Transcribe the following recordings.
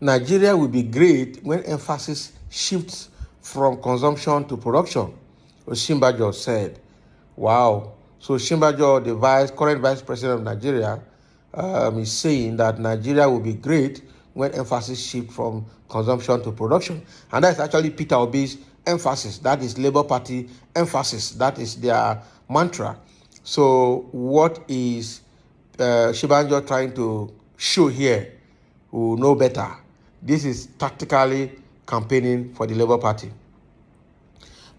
Nigeria will be great when emphasis shifts from consumption to production, Osinbajo said. Wow. So Osinbajo, the current vice president of Nigeria, is saying that Nigeria will be great when emphasis shifts from consumption to production. And that's actually Peter Obi's emphasis. That is Labour Party emphasis. That is their mantra. So what is Osinbajo trying to show here? We will know better. This is tactically campaigning for the Labour Party.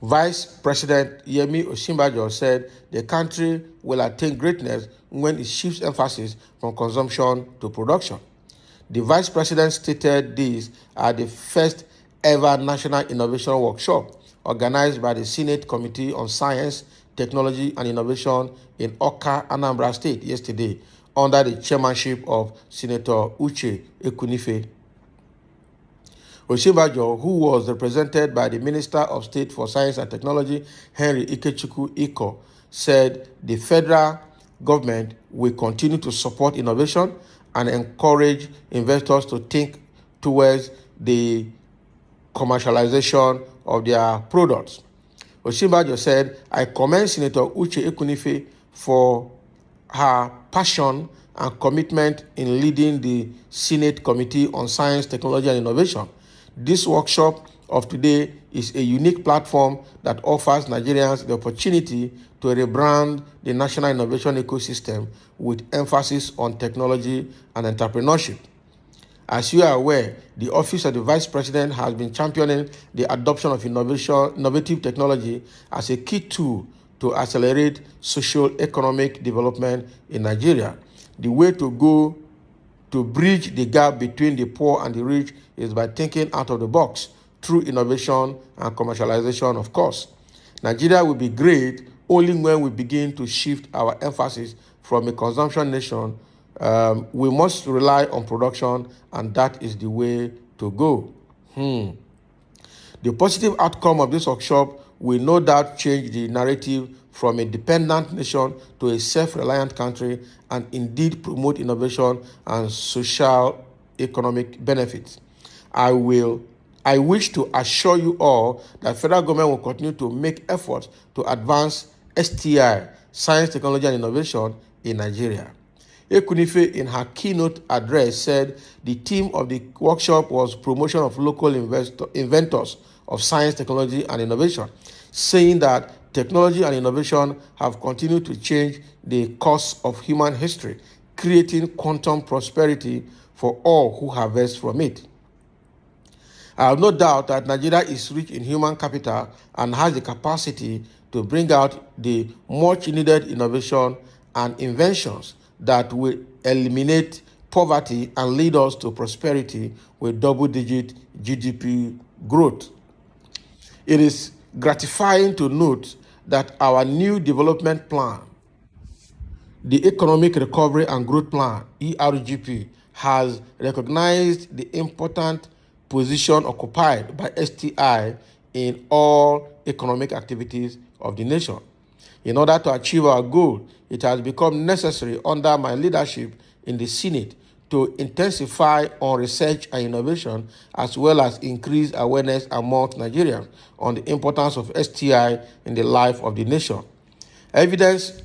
Vice President Yemi Osinbajo said the country will attain greatness when it shifts emphasis from consumption to production. The Vice President stated this at the first ever National Innovation Workshop organized by the Senate Committee on Science, Technology and Innovation in Awka, Anambra State yesterday under the chairmanship of Senator Uche Ekwunife. Osinbajo, who was represented by the Minister of State for Science and Technology, Henry Ikechukwu Iko, said the federal government will continue to support innovation and encourage investors to think towards the commercialization of their products. Osinbajo said, I commend Senator Uche Ekwunife for her passion and commitment in leading the Senate Committee on Science, Technology and Innovation. This workshop of today is a unique platform that offers Nigerians the opportunity to rebrand the national innovation ecosystem with emphasis on technology and entrepreneurship. As you are aware, the Office of the Vice President has been championing the adoption of innovative technology as a key tool to accelerate socio-economic development in Nigeria. The way to go to bridge the gap between the poor and the rich is by thinking out of the box through innovation and commercialization, of course. Nigeria will be great only when we begin to shift our emphasis from a consumption nation. We must rely on production, and that is the way to go. The positive outcome of this workshop will no doubt change the narrative from a dependent nation to a self-reliant country and indeed promote innovation and social economic benefits. I wish to assure you all that federal government will continue to make efforts to advance STI, science, technology, and innovation in Nigeria. Ekwunife, in her keynote address, said the theme of the workshop was promotion of local inventors of science, technology, and innovation, saying that technology and innovation have continued to change the course of human history, creating quantum prosperity for all who harvest from it. I have no doubt that Nigeria is rich in human capital and has the capacity to bring out the much needed innovation and inventions that will eliminate poverty and lead us to prosperity with double-digit GDP growth. It is gratifying to note that our new development plan, the Economic Recovery and Growth Plan, ERGP, has recognized the important position occupied by STI in all economic activities of the nation. In order to achieve our goal, it has become necessary under my leadership in the Senate to intensify on research and innovation, as well as increase awareness amongst Nigerians on the importance of STI in the life of the nation. Evidence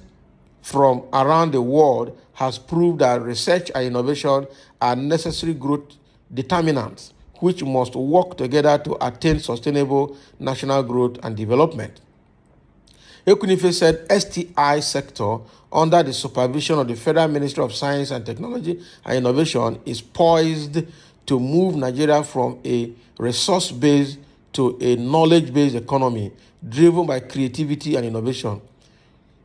from around the world has proved that research and innovation are necessary growth determinants, which must work together to attain sustainable national growth and development. Ekwunife said STI sector, under the supervision of the Federal Ministry of Science and Technology and Innovation, is poised to move Nigeria from a resource-based to a knowledge-based economy driven by creativity and innovation.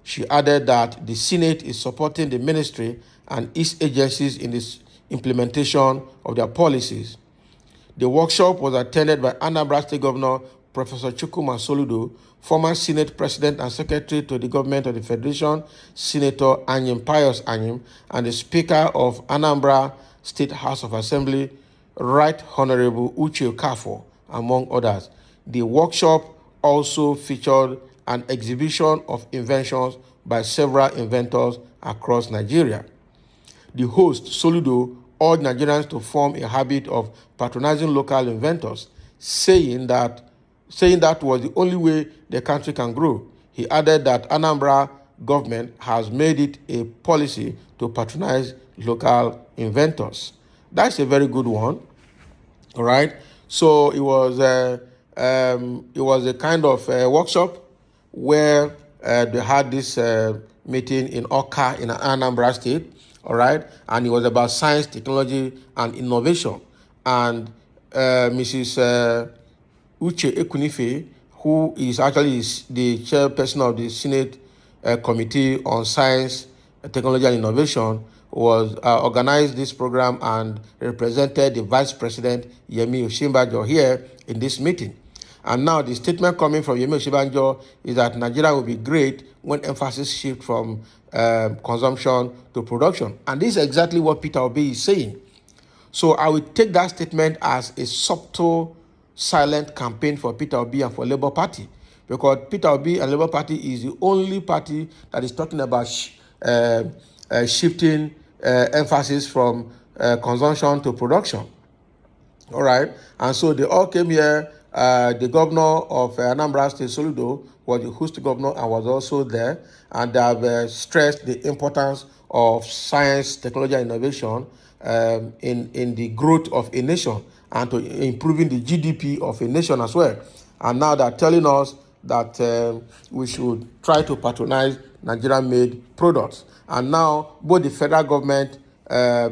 She added that the Senate is supporting the ministry and its agencies in this implementation of their policies. The workshop was attended by Anambra State Governor Professor Chukwuma Soludo, former Senate President and Secretary to the Government of the Federation, Senator Anyim Pius Anyim, and the Speaker of Anambra State House of Assembly, Right Honorable Uche Okafor, among others. The workshop also featured an exhibition of inventions by several inventors across Nigeria. The host, Soludo, urged Nigerians to form a habit of patronizing local inventors, saying that was the only way the country can grow. He added that Anambra government has made it a policy to patronize local inventors. That's a very good one. All right. So it was a kind of workshop where they had this meeting in Oka in Anambra State. All right, and it was about science, technology, and innovation. And Mrs. Uche Ekunife, who is actually the chairperson of the Senate Committee on Science, Technology, and Innovation, was organized this program and represented the Vice President Yemi Osinbajo here in this meeting. And now the statement coming from Yemi Osinbajo is that Nigeria will be great when emphasis shifts from consumption to production. And this is exactly what Peter Obi is saying. So I will take that statement as a subtle, silent campaign for Peter Obi and for Labour Party, because Peter Obi and Labour Party is the only party that is talking about shifting emphasis from consumption to production. All right, and so they all came here. The governor of Anambra State, Soludo, was the host governor and was also there, and they have stressed the importance of science, technology, and innovation in the growth of a nation and to improving the GDP of a nation as well. And now they're telling us that we should try to patronize Nigerian-made products. And now both the federal government,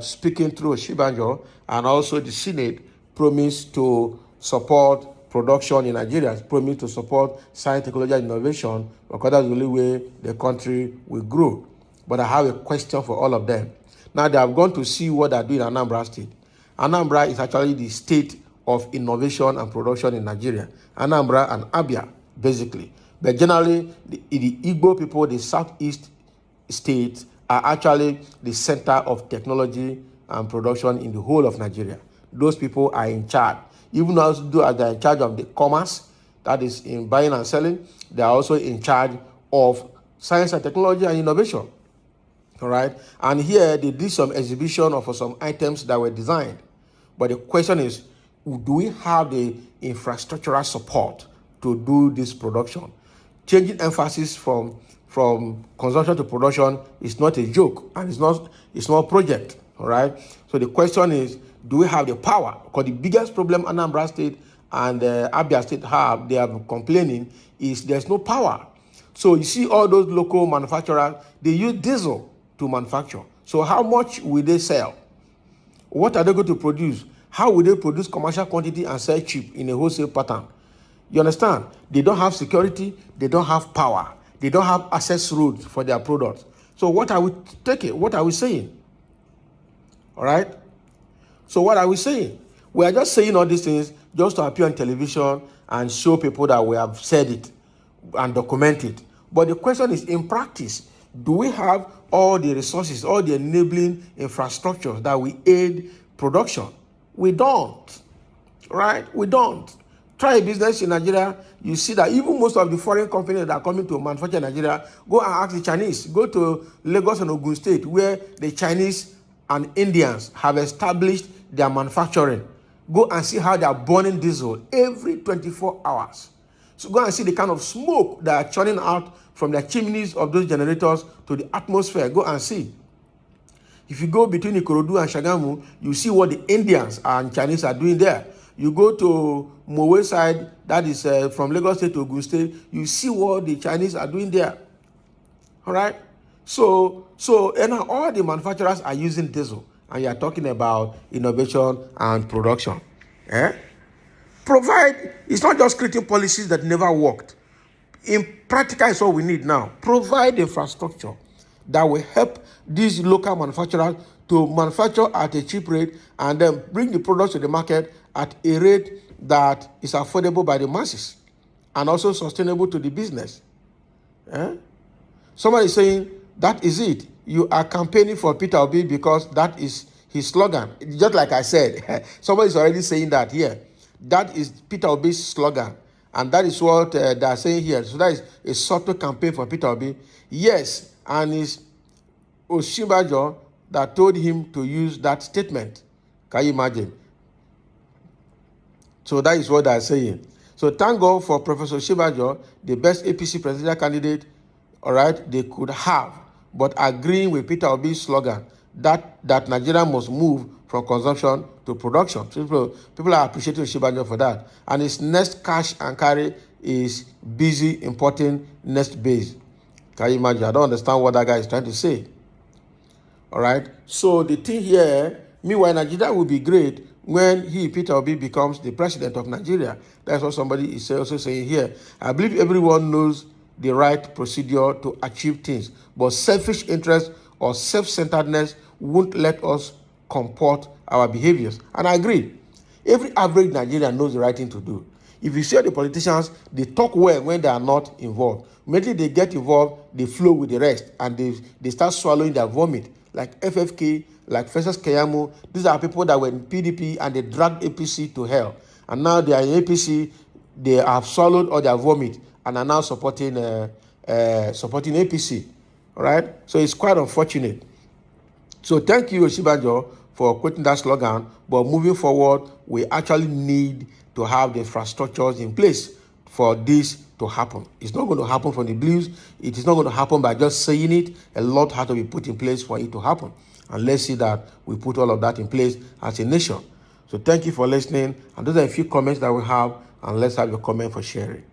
speaking through Osinbajo, and also the Senate, promise to support production in Nigeria, promise to support science, technology, and innovation, because that's the only way the country will grow. But I have a question for all of them. Now they have gone to see what they're doing in Anambra State. Anambra is actually the state of innovation and production in Nigeria. Anambra and Abia, basically. But generally, the Igbo people, the southeast states, are actually the center of technology and production in the whole of Nigeria. Those people are in charge. Even though they're in charge of the commerce, that is in buying and selling, they are also in charge of science and technology and innovation. All right. And here they did some exhibition of some items that were designed. But the question is, do we have the infrastructural support to do this production? Changing emphasis from consumption to production is not a joke, and it's not a project. All right. So the question is, do we have the power? Because the biggest problem Anambra State and Abia State they are complaining, is there's no power. So you see all those local manufacturers, they use diesel to manufacture. So how much will they sell? What are they going to produce? How will they produce commercial quantity and sell cheap in a wholesale pattern? You understand? They don't have security. They don't have power. They don't have access roads for their products. So what are we taking? What are we saying? All right? So what are we saying? We are just saying all these things just to appear on television and show people that we have said it and document it. But the question is, in practice, do we have all the resources, all the enabling infrastructures that we aid production? We don't, right? We don't. Try a business in Nigeria, you see that even most of the foreign companies that are coming to manufacture in Nigeria, go and ask the Chinese. Go to Lagos and Ogun State, where the Chinese and Indians have established their manufacturing. Go and see how they are burning diesel every 24 hours. So go and see the kind of smoke that are churning out from the chimneys of those generators to the atmosphere. Go and see. If you go between Ikorodu and Shagamu, you see what the Indians and Chinese are doing there. You go to Mowe side, that is from Lagos State to Ogun State, you see what the Chinese are doing there. All right? So and now all the manufacturers are using diesel, and you are talking about innovation and production. It's not just creating policies that never worked. In practical, is what we need now. Provide infrastructure that will help these local manufacturers to manufacture at a cheap rate and then bring the products to the market at a rate that is affordable by the masses and also sustainable to the business. Somebody is saying, that is it. You are campaigning for Peter Obi because that is his slogan. Just like I said, somebody is already saying that here. That is Peter Obi's slogan. And that is what they are saying here. So that is a subtle campaign for Peter Obi. Yes, and it's Osinbajo that told him to use that statement. Can you imagine? So that is what they are saying. So thank God for Professor Osinbajo, the best APC presidential candidate, all right, they could have, but agreeing with Peter Obi's slogan that Nigeria must move from consumption to production. So people are appreciating Osinbajo for that. And his next cash and carry is busy importing next base. Can you imagine? I don't understand what that guy is trying to say. All right. So the thing here, meanwhile, Nigeria will be great when Peter Obi, becomes the president of Nigeria. That's what somebody is also saying here. I believe everyone knows the right procedure to achieve things, but selfish interest or self-centeredness won't let us comport our behaviors. And I agree. Every average Nigerian knows the right thing to do. If you see the politicians, they talk well when they are not involved. Immediately they get involved, they flow with the rest, and they start swallowing their vomit. Like FFK, like Festus Keyamo, these are people that were in PDP and they dragged APC to hell. And now they are in APC, they have swallowed all their vomit and are now supporting APC. All right? So it's quite unfortunate. So thank you, Osinbajo, for quoting that slogan. But moving forward, we actually need to have the infrastructures in place for this to happen. It's not going to happen from the blues. It is not going to happen by just saying it. A lot has to be put in place for it to happen. And let's see that we put all of that in place as a nation. So thank you for listening. And those are a few comments that we have. And let's have your comment for sharing.